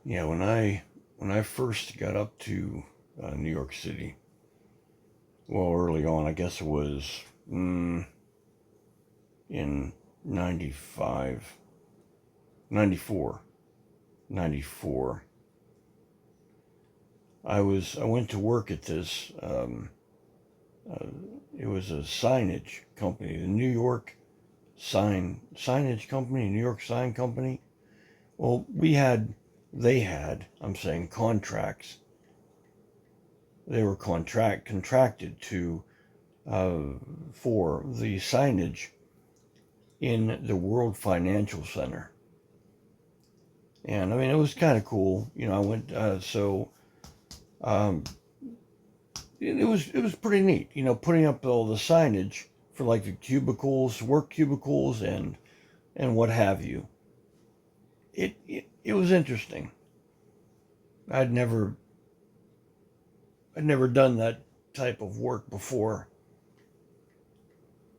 Yeah, when I first got up to New York City, well, early on, I guess it was in 95, 94, 94. I went to work at this. Uh, it was a signage company, the New York Signage Company, New York Sign Company. Well, they had, I'm saying, contracts. They were contracted to uh, for the signage in the World Financial Center. And I mean, it was kind of cool. I went, um, it was pretty neat, putting up all the signage for like the cubicles, work cubicles, and what have you. It was interesting. I'd never I'd never done that type of work before,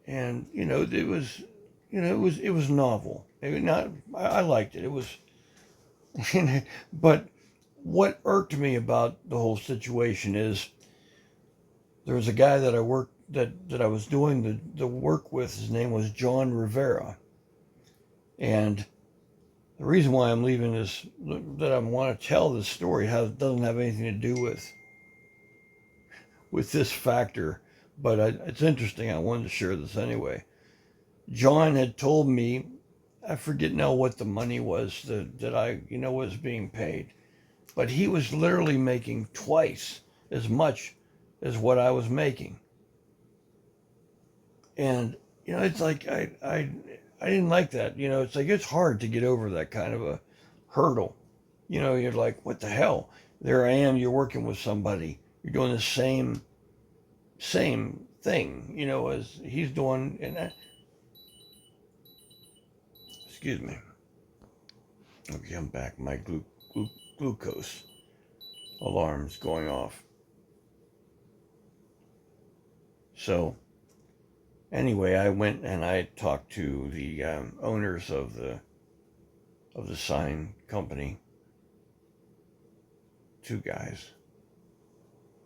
and it was novel. I liked it. It was, but what irked me about the whole situation is there was a guy that I worked that I was doing the work with. His name was John Rivera, and the reason why I'm leaving this that I want to tell this story doesn't have anything to do with this factor, but it's interesting. I wanted to share this anyway. John had told me, I forget now what the money was that I was being paid, but he was literally making twice as much as what I was making. And it's like I didn't like that. It's like it's hard to get over that kind of a hurdle. You're like, what the hell? There I am. You're working with somebody. You're doing the same thing. As he's doing. Excuse me. Okay, I'm back. My glucose alarm's going off. So anyway, I went and I talked to the owners of the sign company, two guys,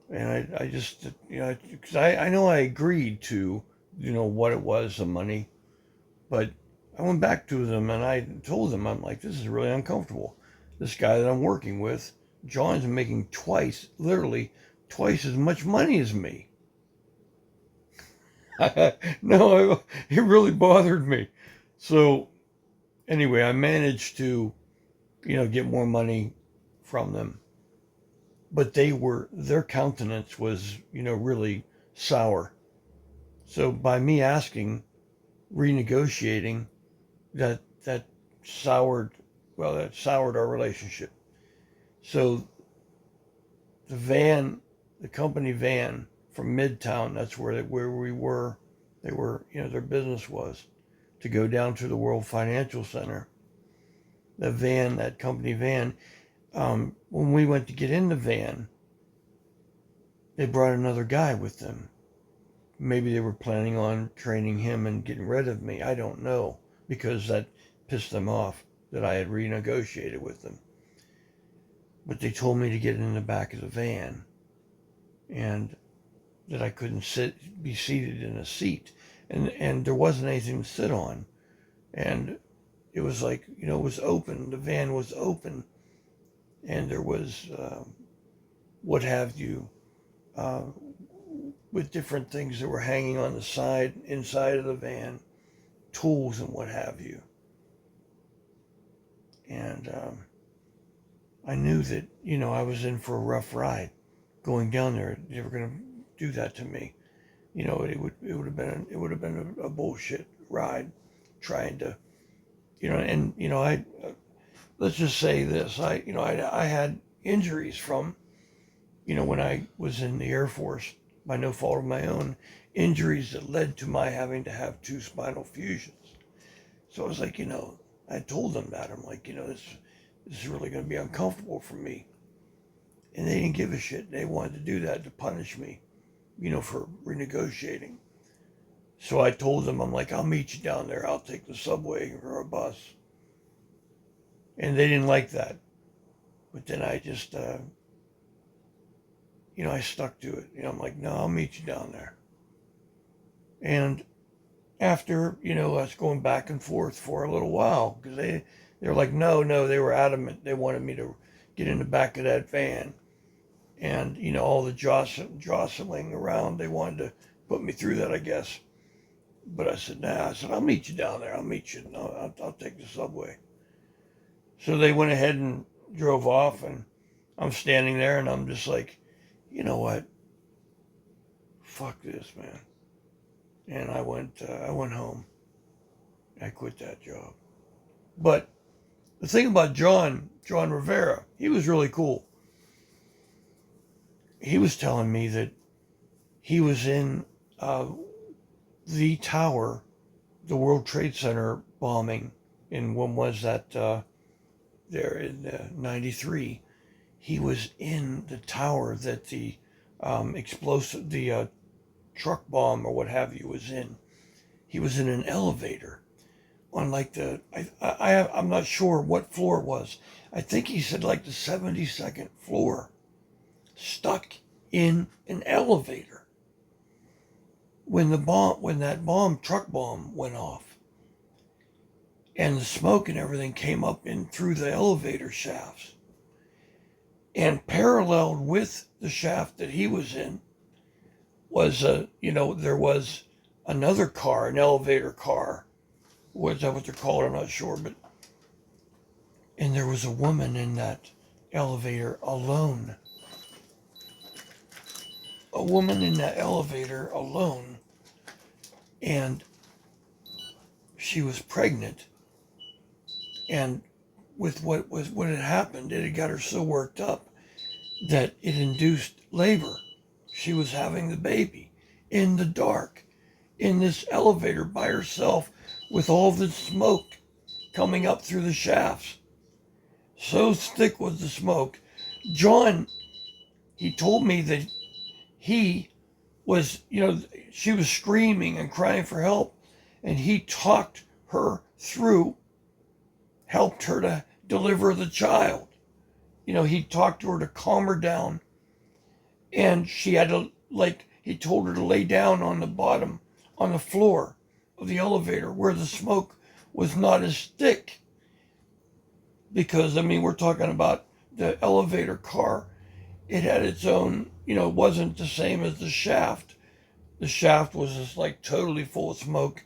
and I just because I know I agreed to what it was, the money, but I went back to them and I told them, I'm like, this is really uncomfortable. This guy that I'm working with, John's making literally twice as much money as me. No, it really bothered me. So anyway, I managed to get more money from them, but their countenance was really sour. So by me asking, renegotiating, that soured that soured our relationship. So the van, the company van from Midtown, that's where we were. They were, their business was to go down to the World Financial Center. That company van, when we went to get in the van, they brought another guy with them. Maybe they were planning on training him and getting rid of me. I don't know, because that pissed them off that I had renegotiated with them. But they told me to get in the back of the van and that I couldn't be seated in a seat. And there wasn't anything to sit on. And it was like, it was open. The van was open. And there was, what have you, uh, with different things that were hanging on the inside of the van, tools and what have you. And I knew that, I was in for a rough ride going down there. They were going to do that to me. It would have been a bullshit ride trying to, I let's just say this. I had injuries from, when I was in the Air Force by no fault of my own, injuries that led to my having to have two spinal fusions. So I was like, I told them that. I'm like, this is really going to be uncomfortable for me. And they didn't give a shit. They wanted to do that to punish me, for renegotiating. So I told them, I'm like, I'll meet you down there. I'll take the subway or a bus. And they didn't like that. But then I just, I stuck to it. I'm like, no, I'll meet you down there. And after, us going back and forth for a little while, because they were like, no, they were adamant. They wanted me to get in the back of that van. And, all the jostling around, they wanted to put me through that, I guess. But I said, nah, I'll meet you down there. I'll meet you. No, I'll take the subway. So they went ahead and drove off, and I'm standing there, and I'm just like, you know what? Fuck this, man. And I went home. I quit that job. But the thing about John Rivera, he was really cool. He was telling me that he was in the tower, the World Trade Center bombing, and when was that? There in '93. He was in the tower that the explosive, the truck bomb or what have you was in. He was in an elevator on like I'm not sure what floor it was. I think he said like the 72nd floor, stuck in an elevator when that truck bomb went off, and the smoke and everything came up in through the elevator shafts, and paralleled with the shaft that he was in was there was another car, an elevator car. Was that what they're called? I'm not sure, and there was a woman in that elevator alone. A woman in that elevator alone, and she was pregnant, and with what had happened, it had got her so worked up that it induced labor. She was having the baby in the dark, in this elevator by herself, with all the smoke coming up through the shafts. So thick was the smoke. John, he told me that he was, she was screaming and crying for help, and he talked her through, helped her to deliver the child. He talked to her to calm her down, and she had to, he told her to lay down on the bottom, on the floor of the elevator where the smoke was not as thick. Because, we're talking about the elevator car. It had its own, it wasn't the same as the shaft. The shaft was just like totally full of smoke.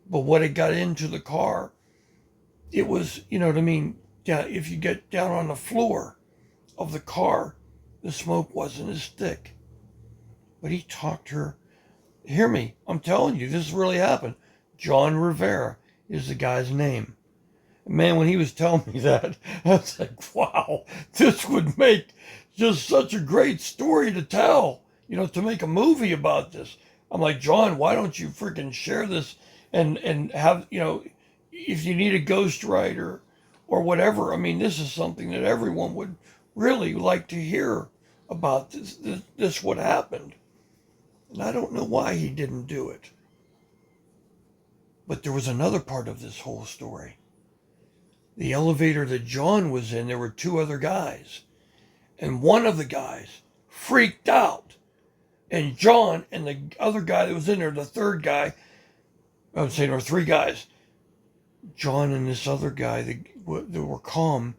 But what it got into the car, it was, Yeah, if you get down on the floor of the car, the smoke wasn't as thick. But he talked her. Hear me, I'm telling you, this really happened. John Rivera is the guy's name. Man, when he was telling me that, I was like, wow, this would make just such a great story to tell, to make a movie about this. I'm like, John, why don't you freaking share this and have, if you need a ghostwriter or whatever. This is something that everyone would really like to hear about this what happened. And I don't know why he didn't do it. But there was another part of this whole story. The elevator that John was in, there were two other guys. And one of the guys freaked out. And John and the other guy that was in there, the third guy, I would say there were three guys. John and this other guy that were calm,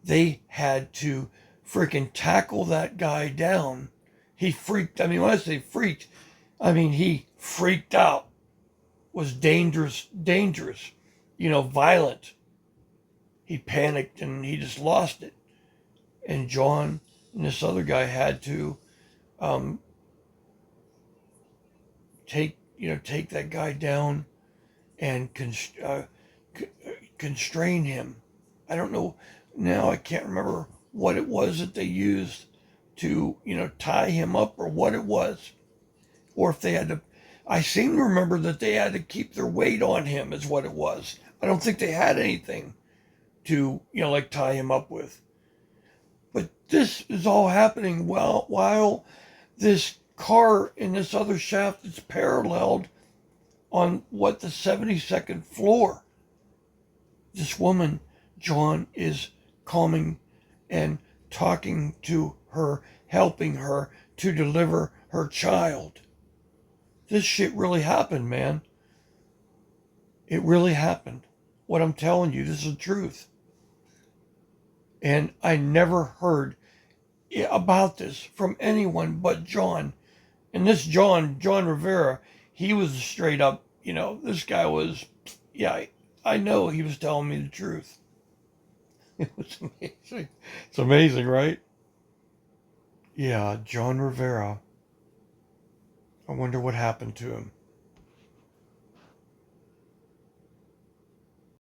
they had to freaking tackle that guy down. He freaked, when I say freaked, he freaked out. Was dangerous, violent. He panicked and he just lost it. And John and this other guy had to take that guy down and constrain him. I don't know now. I can't remember what it was that they used to tie him up or what it was, or if they had to. I seem to remember that they had to keep their weight on him is what it was. I don't think they had anything to tie him up with. But this is all happening while this car in this other shaft is paralleled on the 72nd floor. This woman, John, is calming and talking to her, helping her to deliver her child. This shit really happened, man. It really happened. What I'm telling you, this is the truth. And I never heard about this from anyone but John. And this John Rivera, he was straight up, this guy was, yeah, I know he was telling me the truth. It was amazing. It's amazing, right? Yeah, John Rivera. I wonder what happened to him.